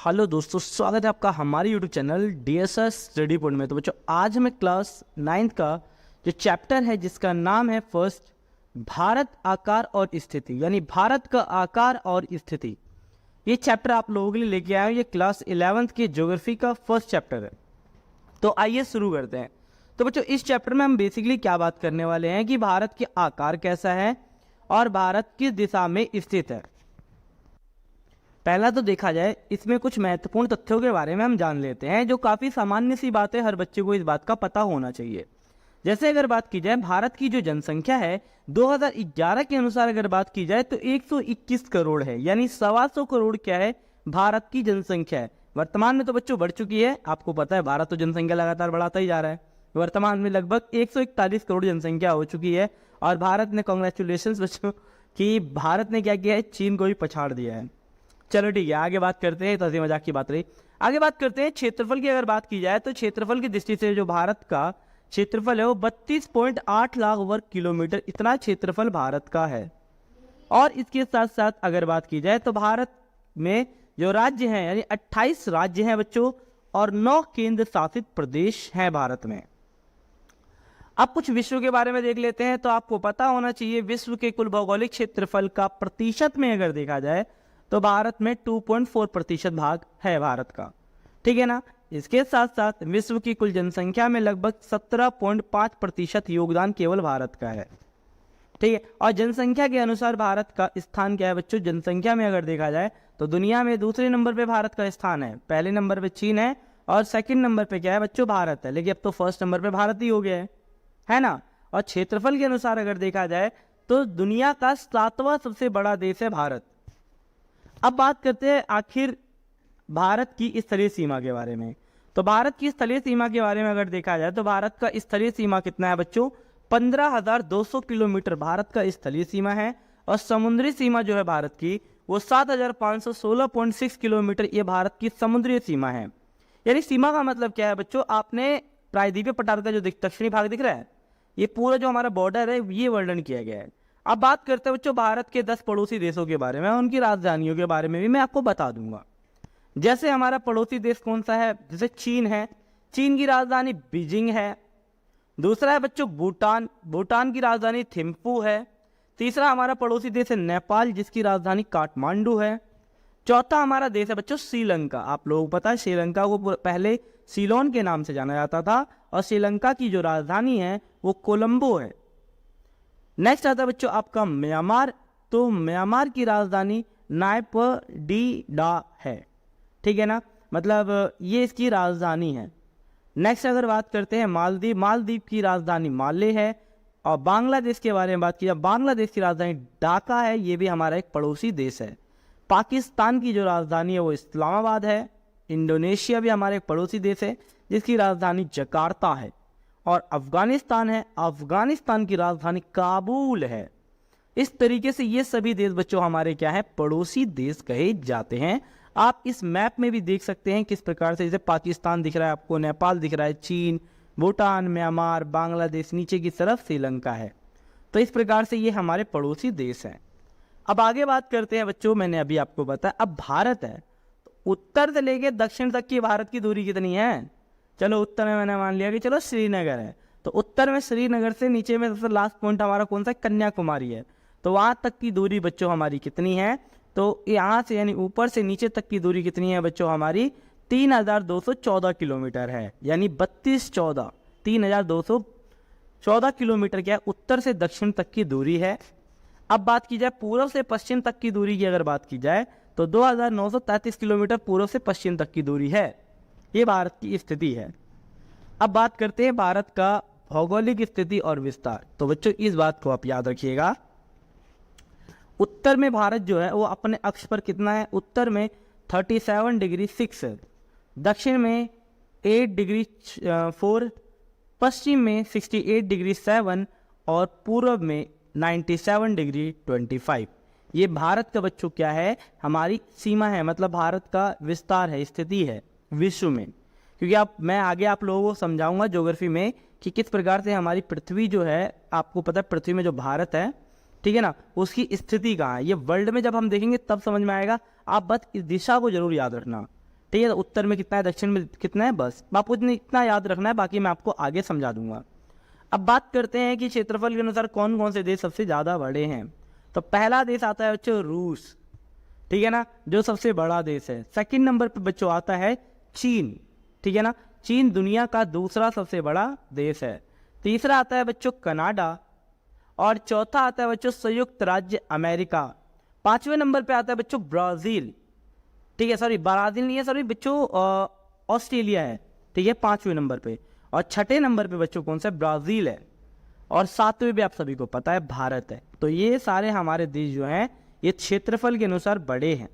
Hello दोस्तों, स्वागत है आपका हमारे YouTube channel DSS study point में। तो बच्चों, आज हमें क्लास 9 का जो चैप्टर है जिसका नाम है फर्स्ट भारत आकार और स्थिति, यानी भारत का आकार और स्थिति, ये चैप्टर आप लोगों के लिए लेके आए हैं। ये क्लास 11th के ज्योग्राफी का फर्स्ट चैप्टर है। तो आइए शुरू करते हैं। तो बच्चों, इस चैप्टर में हम बेसिकली क्या बात करने वाले हैं कि भारत के आकार कैसा है और भारत किस दिशा में स्थित है। पहला तो देखा जाए, इसमें कुछ महत्वपूर्ण तथ्यों के बारे में हम जान लेते हैं, जो काफ़ी सामान्य सी बात है, हर बच्चे को इस बात का पता होना चाहिए। जैसे अगर बात की जाए भारत की जो जनसंख्या है 2011 के अनुसार अगर बात की जाए तो 121 करोड़ है, यानी 125 करोड़ क्या है भारत की जनसंख्या है। वर्तमान में तो बच्चों बढ़ चुकी है, आपको पता है भारत तो जनसंख्या लगातार बढ़ाता ही जा रहा है। वर्तमान में लगभग 141 करोड़ जनसंख्या हो चुकी है और भारत ने, कॉन्ग्रेचुलेशंस बच्चों, कि भारत ने क्या किया है, चीन को भी पछाड़ दिया है। चलो ठीक है, आगे बात करते हैं। तो हंसी मजाक की बात रही, आगे बात करते हैं क्षेत्रफल की। अगर बात की जाए तो क्षेत्रफल की दृष्टि से जो भारत का क्षेत्रफल है वो 32.8 लाख वर्ग किलोमीटर, इतना क्षेत्रफल भारत का है। और इसके साथ साथ अगर बात की जाए तो भारत में जो राज्य हैं, यानी 28 राज्य हैं बच्चों, और 9 केंद्र शासित प्रदेश हैं भारत में। अब कुछ विश्व के बारे में देख लेते हैं। तो आपको पता होना चाहिए विश्व के कुल भौगोलिक क्षेत्रफल का प्रतिशत में अगर देखा जाए तो भारत में 2.4% भाग है भारत का, ठीक है ना। इसके साथ साथ विश्व की कुल जनसंख्या में लगभग 17.5% योगदान केवल भारत का है, ठीक है। और जनसंख्या के अनुसार भारत का स्थान क्या है बच्चों, जनसंख्या में अगर देखा जाए तो दुनिया में दूसरे नंबर पे भारत का स्थान है। पहले नंबर पे चीन है और सेकंड नंबर पे क्या है बच्चों, भारत है। लेकिन अब तो फर्स्ट नंबर पे भारत ही हो गया है ना। और क्षेत्रफल के अनुसार अगर देखा जाए तो दुनिया का 7वां सबसे बड़ा देश है भारत। अब बात करते हैं आखिर भारत की स्थलीय सीमा के बारे में। तो भारत की स्थलीय सीमा के बारे में अगर देखा जाए तो भारत का स्थलीय सीमा कितना है बच्चों, 15,200 किलोमीटर भारत का स्थलीय सीमा है। और समुद्री सीमा जो है भारत की वो 7,516.6 किलोमीटर, ये भारत की समुद्री सीमा है। यानी सीमा का मतलब क्या है बच्चों, आपने प्रायद्वीपीय पठार का जो दक्षिणी भाग दिख रहा है, ये पूरा जो हमारा बॉर्डर है ये वर्णन किया गया है। अब बात करते हैं बच्चों भारत के 10 पड़ोसी देशों के बारे में, उनकी राजधानियों के बारे में भी मैं आपको बता दूंगा। जैसे हमारा पड़ोसी देश कौन सा है, जैसे चीन है, चीन की राजधानी बीजिंग है। दूसरा है बच्चों भूटान, भूटान की राजधानी थिम्पू है। तीसरा हमारा पड़ोसी देश है नेपाल, जिसकी राजधानी काठमांडू है। चौथा हमारा देश है बच्चों श्रीलंका। आप लोगों को पता है श्रीलंका को पहले सीलोन के नाम से जाना जाता था और श्रीलंका की जो राजधानी है वो कोलंबो है। नेक्स्ट आता है बच्चों आपका म्यांमार। तो म्यांमार की राजधानी नायपडिडा है, ठीक है ना, मतलब ये इसकी राजधानी है। नेक्स्ट अगर बात करते हैं मालदीव, मालदीव की राजधानी माले है। और बांग्लादेश के बारे में बात की जाए, बांग्लादेश की राजधानी ढाका है, ये भी हमारा एक पड़ोसी देश है। पाकिस्तान की जो राजधानी है वो इस्लामाबाद है। इंडोनेशिया भी हमारा एक पड़ोसी देश है जिसकी राजधानी जकार्ता है। और अफगानिस्तान है, अफगानिस्तान की राजधानी काबुल है। इस तरीके से ये सभी देश बच्चों हमारे क्या है, पड़ोसी देश कहे जाते हैं। आप इस मैप में भी देख सकते हैं किस प्रकार से, जैसे पाकिस्तान दिख रहा है आपको, नेपाल दिख रहा है, चीन, भूटान, म्यांमार, बांग्लादेश, नीचे की तरफ श्रीलंका है। तो इस प्रकार से ये हमारे पड़ोसी देश हैं। अब आगे बात करते हैं बच्चों, मैंने अभी आपको बताया अब भारत है, तो उत्तर से लेके दक्षिण तक की भारत की दूरी कितनी है। चलो उत्तर में मैंने मान लिया कि चलो श्रीनगर है, तो उत्तर में श्रीनगर से नीचे में सबसे लास्ट पॉइंट हमारा कौन सा, कन्याकुमारी है। तो वहाँ तक की दूरी बच्चों हमारी कितनी है, तो यहाँ से यानी ऊपर से नीचे तक की दूरी कितनी है बच्चों हमारी, 3,214 किलोमीटर है। यानी 3,214 किलोमीटर क्या है, उत्तर से दक्षिण तक की दूरी है। अब बात की जाए पूर्व से पश्चिम तक की दूरी की अगर बात की जाए तो 2,933 किलोमीटर पूर्व से पश्चिम तक की दूरी है। ये भारत की स्थिति है। अब बात करते हैं भारत का भौगोलिक स्थिति और विस्तार। तो बच्चों इस बात को आप याद रखिएगा, उत्तर में भारत जो है वो अपने अक्ष पर कितना है, उत्तर में 37 डिग्री 6, दक्षिण में 8 डिग्री 4, पश्चिम में 68 डिग्री 7 और पूर्व में 97 डिग्री 25। ये भारत का बच्चों क्या है, हमारी सीमा है, मतलब भारत का विस्तार है, स्थिति है विश्व में। क्योंकि मैं आगे आप लोगों को समझाऊंगा ज्योग्राफी में कि किस प्रकार से हमारी पृथ्वी जो है, आपको पता है पृथ्वी में जो भारत है, ठीक है ना, उसकी स्थिति कहाँ है। ये वर्ल्ड में जब हम देखेंगे तब समझ में आएगा। आप बस इस दिशा को जरूर याद रखना, ठीक है। तो उत्तर में कितना है, दक्षिण में कितना है, बस आपको इतना याद रखना है, बाकी मैं आपको आगे समझा दूंगा। अब बात करते हैं कि क्षेत्रफल के अनुसार कौन कौन से देश सबसे ज़्यादा बड़े हैं। तो पहला देश आता है बच्चों रूस, ठीक है ना, जो सबसे बड़ा देश है। सेकंड नंबर पे बच्चों आता है चीन, ठीक है ना, चीन दुनिया का दूसरा सबसे बड़ा देश है। तीसरा आता है बच्चों कनाडा, और चौथा आता है बच्चों संयुक्त राज्य अमेरिका। पांचवें नंबर पे आता है बच्चों ब्राज़ील, ठीक है, सॉरी ब्राज़ील नहीं है, सॉरी बच्चों ऑस्ट्रेलिया है, ठीक है, पांचवें नंबर पे। और छठे नंबर पे बच्चों कौन सा, ब्राज़ील है। और सातवें भी आप सभी को पता है भारत है। तो ये सारे हमारे देश जो हैं ये क्षेत्रफल के अनुसार बड़े हैं।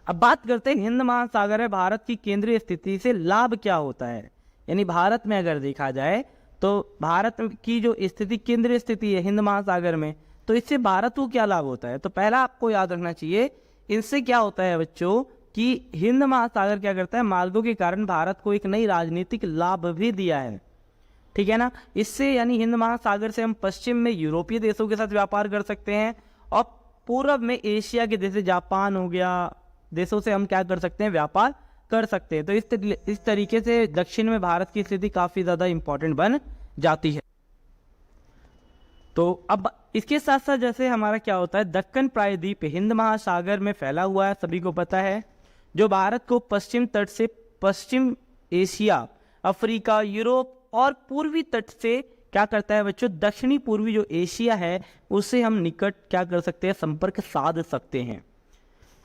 अब बात करते हैं हिंद महासागर है भारत की केंद्रीय स्थिति से लाभ क्या होता है। यानी भारत में अगर देखा जाए तो भारत की जो स्थिति, केंद्रीय स्थिति है हिंद महासागर में, तो इससे भारत को क्या लाभ होता है। तो पहला आपको याद रखना चाहिए, इनसे क्या होता है बच्चों कि हिंद महासागर क्या करता है, मार्गों के कारण भारत को एक नई राजनीतिक लाभ भी दिया है, ठीक है ना। इससे यानी हिंद महासागर से हम पश्चिम में यूरोपीय देशों के साथ व्यापार कर सकते हैं, और पूर्व में एशिया के जैसे जापान हो गया देशों से हम क्या कर सकते हैं, व्यापार कर सकते हैं। तो इस तरीके से दक्षिण में भारत की स्थिति काफी ज्यादा इंपॉर्टेंट बन जाती है। तो अब इसके साथ साथ जैसे हमारा क्या होता है, दक्कन प्रायद्वीप हिंद महासागर में फैला हुआ है, सभी को पता है, जो भारत को पश्चिम तट से पश्चिम एशिया, अफ्रीका, यूरोप और पूर्वी तट से क्या करता है बच्चों, दक्षिणी पूर्वी जो एशिया है उससे हम निकट क्या कर सकते हैं, संपर्क साध सकते हैं।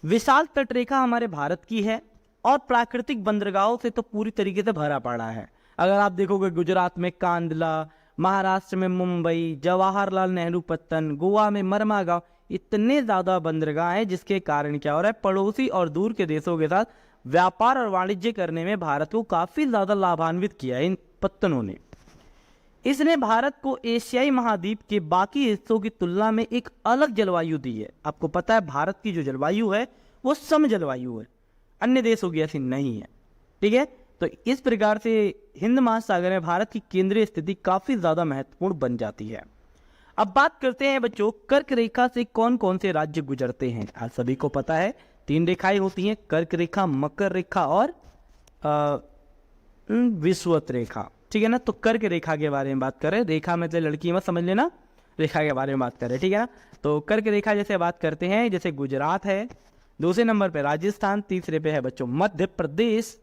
विशाल तटरेखा हमारे भारत की है, और प्राकृतिक बंदरगाहों से तो पूरी तरीके से भरा पड़ा है। अगर आप देखोगे गुजरात में कांदला, महाराष्ट्र में मुंबई, जवाहरलाल नेहरू पत्तन, गोवा में मरमागांव, इतने ज़्यादा बंदरगाह हैं जिसके कारण क्या हो रहा है, पड़ोसी और दूर के देशों के साथ व्यापार और वाणिज्य करने में भारत को काफ़ी ज़्यादा लाभान्वित किया है इन पत्तनों ने। इसने भारत को एशियाई महाद्वीप के बाकी हिस्सों की तुलना में एक अलग जलवायु दी है। आपको पता है भारत की जो जलवायु है वो सम जलवायु है, अन्य देशों की ऐसी नहीं है, ठीक है। तो इस प्रकार से हिंद महासागर में भारत की केंद्रीय स्थिति काफी ज्यादा महत्वपूर्ण बन जाती है। अब बात करते हैं बच्चों कर्क रेखा से कौन कौन से राज्य गुजरते हैं। आज सभी को पता है 3 रेखाएं होती हैं, कर्क रेखा, मकर रेखा और विषुवत रेखा, ठीक है ना। तो कर्क रेखा के बारे में बात करें, रेखा में तो लड़की मत समझ लेना, रेखा के बारे में बात करें, ठीक है ना। तो कर्क रेखा जैसे बात करते हैं, जैसे गुजरात है, दूसरे नंबर पे राजस्थान, तीसरे पे है बच्चों मध्य प्रदेश,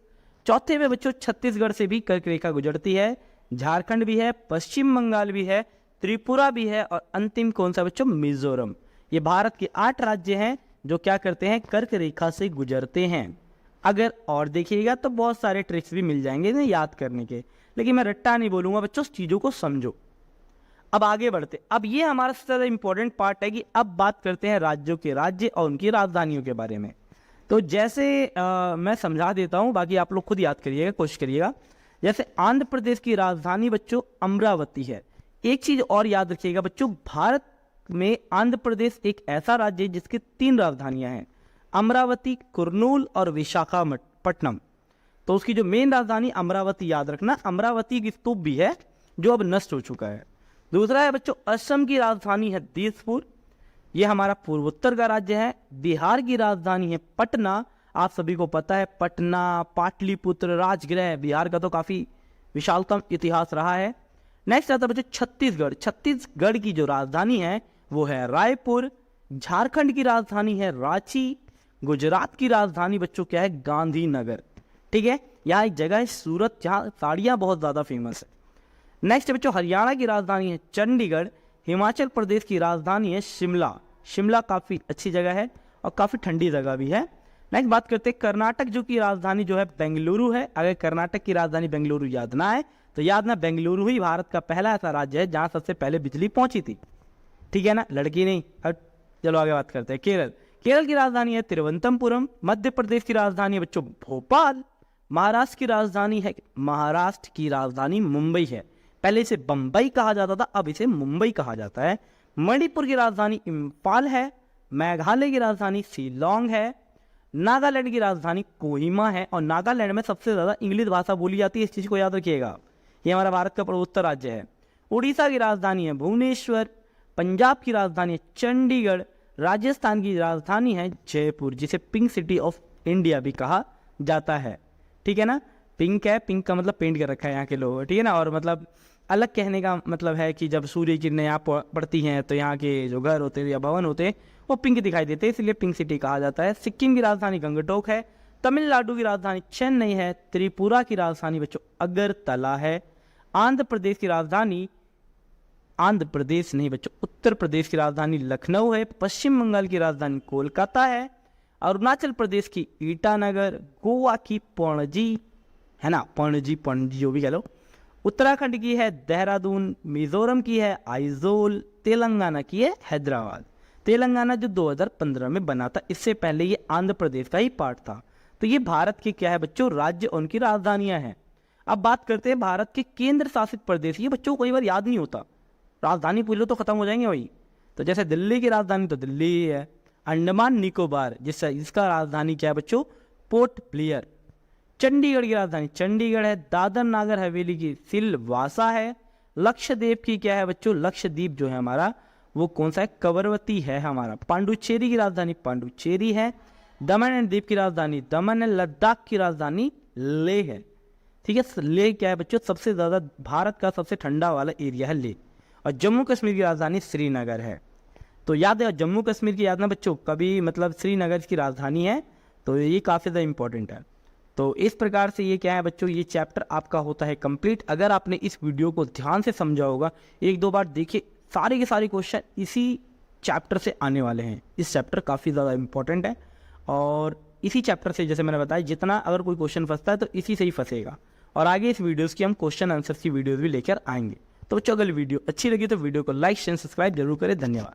चौथे पे बच्चों छत्तीसगढ़ से भी कर्क रेखा गुजरती है, झारखंड भी है, पश्चिम बंगाल भी है, त्रिपुरा भी है, और अंतिम कौन सा बच्चों, मिजोरम। ये भारत के 8 राज्य हैं जो क्या करते हैं, कर्क रेखा से गुजरते हैं। अगर और देखिएगा तो बहुत सारे ट्रिक्स भी मिल जाएंगे इन्हें याद करने के, लेकिन मैं रट्टा नहीं बोलूंगा बच्चों, चीजों को समझो। अब आगे बढ़ते, अब ये हमारा सबसे ज्यादा इंपॉर्टेंट पार्ट है कि अब बात करते हैं राज्यों के राज्य और उनकी राजधानियों के बारे में। तो जैसे मैं समझा देता हूं, बाकी आप लोग खुद याद करिएगा, कोशिश करिएगा। जैसे आंध्र प्रदेश की राजधानी बच्चों अमरावती है। एक चीज और याद रखिएगा बच्चों, भारत में आंध्र प्रदेश एक ऐसा राज्य है जिसकी 3 राजधानियां हैं, अमरावती, कुर्नूल और विशाखापट्टनम। तो उसकी जो मेन राजधानी अमरावती याद रखना, अमरावती की स्तूप भी है जो अब नष्ट हो चुका है। दूसरा है बच्चों असम की राजधानी है दिसपुर, ये हमारा पूर्वोत्तर का राज्य है। बिहार की राजधानी है पटना, आप सभी को पता है पटना, पाटलिपुत्र, राजगृह, बिहार का तो काफी विशालतम इतिहास रहा है। नेक्स्ट आता है बच्चों छत्तीसगढ़। छत्तीसगढ़ की जो राजधानी है वो है रायपुर। झारखंड की राजधानी है रांची। गुजरात की राजधानी बच्चों क्या है, गांधीनगर, ठीक है। यहाँ एक जगह है सूरत जहाँ साड़ियाँ बहुत ज़्यादा फेमस है। नेक्स्ट बच्चों हरियाणा की राजधानी है चंडीगढ़। हिमाचल प्रदेश की राजधानी है शिमला। शिमला काफ़ी अच्छी जगह है और काफ़ी ठंडी जगह भी है। नेक्स्ट बात करते हैं कर्नाटक, जो की राजधानी जो है बेंगलुरु है। अगर कर्नाटक की राजधानी बेंगलुरु याद ना है तो याद ना, बेंगलुरु ही भारत का पहला ऐसा राज्य है जहाँ सबसे पहले बिजली पहुंची थी, ठीक है ना, लड़की नहीं। अब चलो आगे बात करते हैं केरल। केरल की राजधानी है तिरुवनंतपुरम। मध्य प्रदेश की राजधानी है बच्चों भोपाल। महाराष्ट्र की राजधानी मुंबई है। पहले इसे बंबई कहा जाता था, अब इसे मुंबई कहा जाता है। मणिपुर की राजधानी इम्फाल है। मेघालय की राजधानी शिलोंग है। नागालैंड की राजधानी कोहिमा है। और नागालैंड में सबसे ज्यादा इंग्लिश भाषा बोली जाती है, इस चीज को याद रखिएगा। ये हमारा भारत का पूर्वोत्तर राज्य है। उड़ीसा की राजधानी है भुवनेश्वर। पंजाब की राजधानी है चंडीगढ़। राजस्थान की राजधानी है जयपुर, जिसे पिंक सिटी ऑफ इंडिया भी कहा जाता है, ठीक है ना। पिंक है, पिंक का मतलब पेंट कर रखा है यहाँ के लोगों, ठीक है ना। और मतलब अलग कहने का मतलब है कि जब सूर्य किरणें यहाँ पड़ती हैं तो यहाँ के जो घर होते हैं या भवन होते हैं वो पिंक दिखाई देते हैं, इसलिए पिंक सिटी कहा जाता है। सिक्किम की राजधानी गंगटोक है। तमिलनाडु की राजधानी चेन्नई है। त्रिपुरा की राजधानी बच्चों अगरतला है। आंध्र प्रदेश की राजधानी, आंध्र प्रदेश नहीं बच्चों, उत्तर प्रदेश की राजधानी लखनऊ है। पश्चिम बंगाल की राजधानी कोलकाता है। अरुणाचल प्रदेश की ईटानगर। गोवा की पणजी है ना, पणजी जो भी कह लो। उत्तराखंड की है देहरादून। मिजोरम की है आइजोल। तेलंगाना की है हैदराबाद। तेलंगाना जो 2015 में बना था, इससे पहले ये आंध्र प्रदेश का ही पार्ट था। तो ये भारत के क्या है बच्चों, राज्य और उनकी राजधानियां हैं। अब बात करते हैं भारत के केंद्र शासित प्रदेश। ये बच्चों को कई बार याद नहीं होता, राजधानी पूछ लो तो खत्म हो जाएंगे वही। तो जैसे दिल्ली की राजधानी तो दिल्ली ही है। अंडमान निकोबार जिसका राजधानी क्या है बच्चों, पोर्ट ब्लेयर। चंडीगढ़ की राजधानी चंडीगढ़ है। दादर नागर हवेली की सिलवासा है। लक्षद्वीप की क्या है बच्चों, लक्षद्वीप जो है हमारा वो कौन सा है, कवरवती है हमारा। पांडुचेरी की राजधानी पांडुचेरी है। दमन एंड दीव की राजधानी दमन है। लद्दाख की राजधानी लेह है, ठीक है। लेह क्या है बच्चों, सबसे ज़्यादा भारत का सबसे ठंडा वाला एरिया है लेह। और जम्मू कश्मीर की राजधानी श्रीनगर है। तो याद है जम्मू कश्मीर की याद ना बच्चों, कभी मतलब श्रीनगर की राजधानी है, तो ये काफ़ी ज़्यादा इंपॉर्टेंट है। तो इस प्रकार से ये क्या है बच्चों, ये चैप्टर आपका होता है कंप्लीट। अगर आपने इस वीडियो को ध्यान से समझा होगा, एक दो बार देखिए, सारे के सारे क्वेश्चन इसी चैप्टर से आने वाले हैं। इस चैप्टर काफ़ी ज़्यादा इंपॉर्टेंट है और इसी चैप्टर से जैसे मैंने बताया जितना अगर कोई क्वेश्चन फंसता है तो इसी से ही फंसेगा। और आगे इस वीडियोज़ की हम क्वेश्चन आंसर की वीडियोज़ भी लेकर आएंगे। तो बच्चों अगर वीडियो अच्छी लगी तो वीडियो को लाइक शेयर सब्सक्राइब जरूर करें। धन्यवाद।